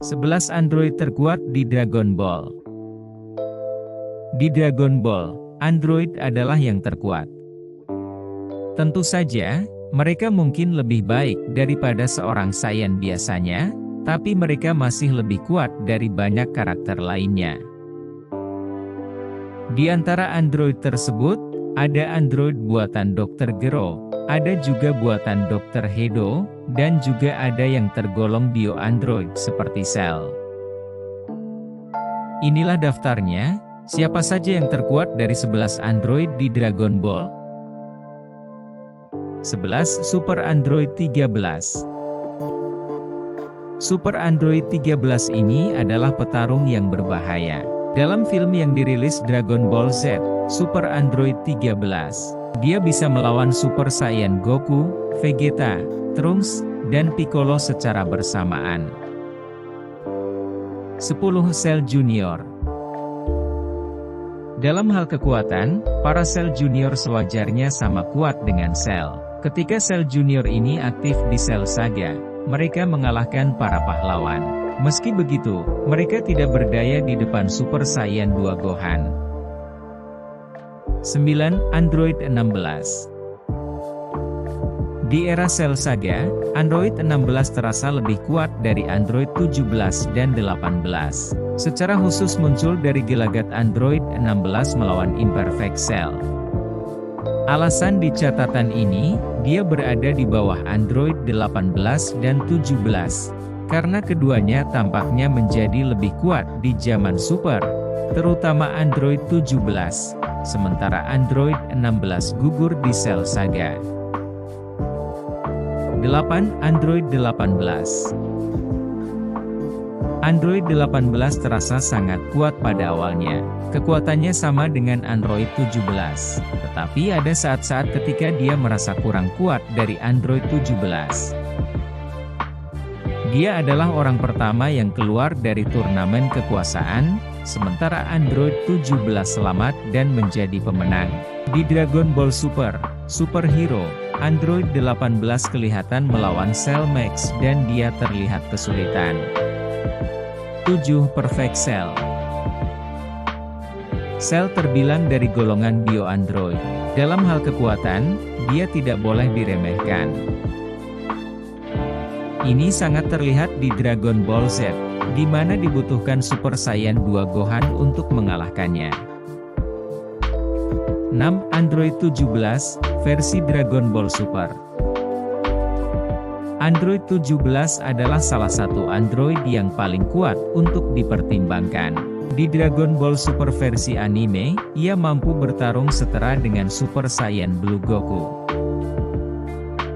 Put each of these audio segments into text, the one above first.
11 android terkuat di Dragon Ball. Di Dragon Ball, android adalah yang terkuat. Tentu saja, mereka mungkin lebih baik daripada seorang Saiyan biasanya, tapi mereka masih lebih kuat dari banyak karakter lainnya. Di antara android tersebut, ada android buatan Dr. Gero, ada juga buatan Dr. Hedo, dan juga ada yang tergolong bio-android seperti Cell. Inilah daftarnya, siapa saja yang terkuat dari 11 android di Dragon Ball. 11. Super Android 13. Super Android 13 ini adalah petarung yang berbahaya. Dalam film yang dirilis Dragon Ball Z, Super Android 13, dia bisa melawan Super Saiyan Goku, Vegeta, Trunks, dan Piccolo secara bersamaan. 10. Cell Junior. Dalam hal kekuatan, para Cell Junior sewajarnya sama kuat dengan Cell. Ketika Cell Junior ini aktif di Cell Saga, mereka mengalahkan para pahlawan. Meski begitu, mereka tidak berdaya di depan Super Saiyan 2 Gohan. 9. Android 16. Di era Cell Saga, Android 16 terasa lebih kuat dari Android 17 dan 18. Secara khusus muncul dari gelagat Android 16 melawan Imperfect Cell. Alasan di catatan ini, dia berada di bawah Android 18 dan 17, karena keduanya tampaknya menjadi lebih kuat di zaman Super, terutama Android 17, sementara Android 16 gugur di Cell Saga. 8. Android 18. Android 18 terasa sangat kuat pada awalnya. Kekuatannya sama dengan Android 17, tetapi ada saat-saat ketika dia merasa kurang kuat dari Android 17. Dia adalah orang pertama yang keluar dari turnamen kekuasaan, sementara Android 17 selamat dan menjadi pemenang. Di Dragon Ball Super, Super Hero, Android 18 kelihatan melawan Cell Max dan dia terlihat kesulitan. 7. Perfect Cell. Cell terbilang dari golongan bio-android. Dalam hal kekuatan, dia tidak boleh diremehkan. Ini sangat terlihat di Dragon Ball Z, di mana dibutuhkan Super Saiyan 2 Gohan untuk mengalahkannya. 6. Android 17, versi Dragon Ball Super. Android 17 adalah salah satu android yang paling kuat untuk dipertimbangkan. Di Dragon Ball Super versi anime, ia mampu bertarung setara dengan Super Saiyan Blue Goku.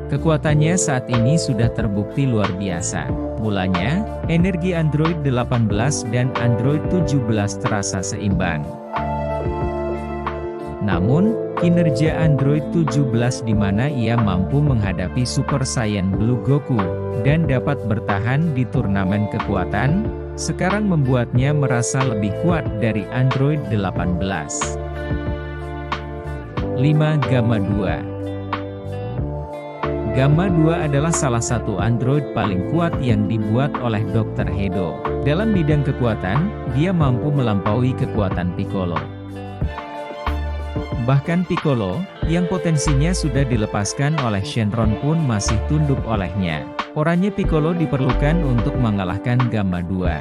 Kekuatannya saat ini sudah terbukti luar biasa. Mulanya, energi Android 18 dan Android 17 terasa seimbang. Namun, kinerja Android 17 di mana ia mampu menghadapi Super Saiyan Blue Goku, dan dapat bertahan di turnamen kekuatan, sekarang membuatnya merasa lebih kuat dari Android 18. 5. Gamma 2. Gamma 2 adalah salah satu android paling kuat yang dibuat oleh Dr. Hedo. Dalam bidang kekuatan, dia mampu melampaui kekuatan Piccolo. Bahkan Piccolo, yang potensinya sudah dilepaskan oleh Shenron pun masih tunduk olehnya. Oranye Piccolo diperlukan untuk mengalahkan Gamma 2.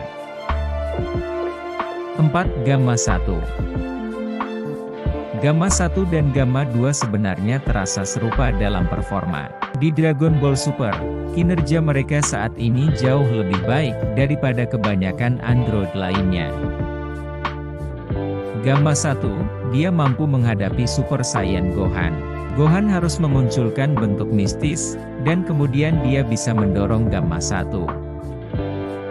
4. Gamma 1. Gamma 1 dan Gamma 2 sebenarnya terasa serupa dalam performa. Di Dragon Ball Super, kinerja mereka saat ini jauh lebih baik daripada kebanyakan android lainnya. Gamma 1, dia mampu menghadapi Super Saiyan Gohan. Gohan harus memunculkan bentuk mistis, dan kemudian dia bisa mendorong Gamma 1.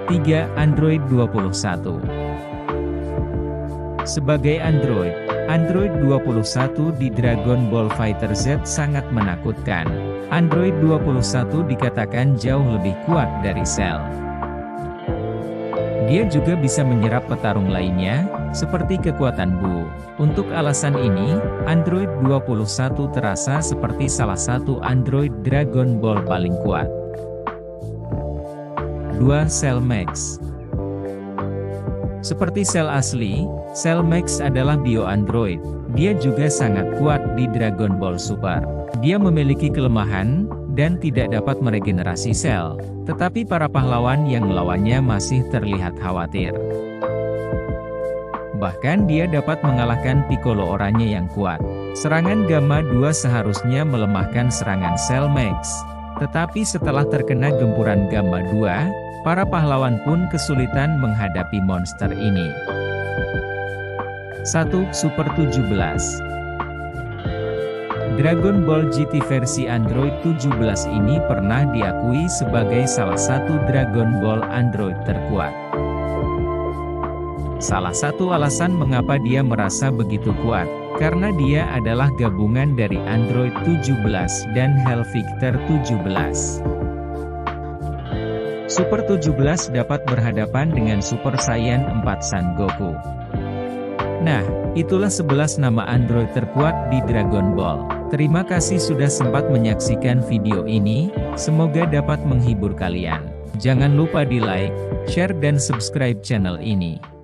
3. Android 21. Sebagai android, Android 21 di Dragon Ball Fighter Z sangat menakutkan. Android 21 dikatakan jauh lebih kuat dari Cell. Dia juga bisa menyerap petarung lainnya, seperti kekuatan Buu. Untuk alasan ini, Android 21 terasa seperti salah satu android Dragon Ball paling kuat. 2. Cell Max. Seperti Cell asli, Cell Max adalah bio android. Dia juga sangat kuat di Dragon Ball Super. Dia memiliki kelemahan, dan tidak dapat meregenerasi sel. Tetapi para pahlawan yang melawannya masih terlihat khawatir. Bahkan dia dapat mengalahkan Piccolo Oranye yang kuat. Serangan Gamma 2 seharusnya melemahkan serangan Cell Max. Tetapi setelah terkena gempuran Gamma 2, para pahlawan pun kesulitan menghadapi monster ini. 1. Super 17. Dragon Ball GT versi Android 17 ini pernah diakui sebagai salah satu Dragon Ball Android terkuat. Salah satu alasan mengapa dia merasa begitu kuat, karena dia adalah gabungan dari Android 17 dan Helvictor 17. Super 17 dapat berhadapan dengan Super Saiyan 4 Son Goku. Nah, itulah 11 nama Android terkuat di Dragon Ball. Terima kasih sudah sempat menyaksikan video ini, semoga dapat menghibur kalian. Jangan lupa di like, share dan subscribe channel ini.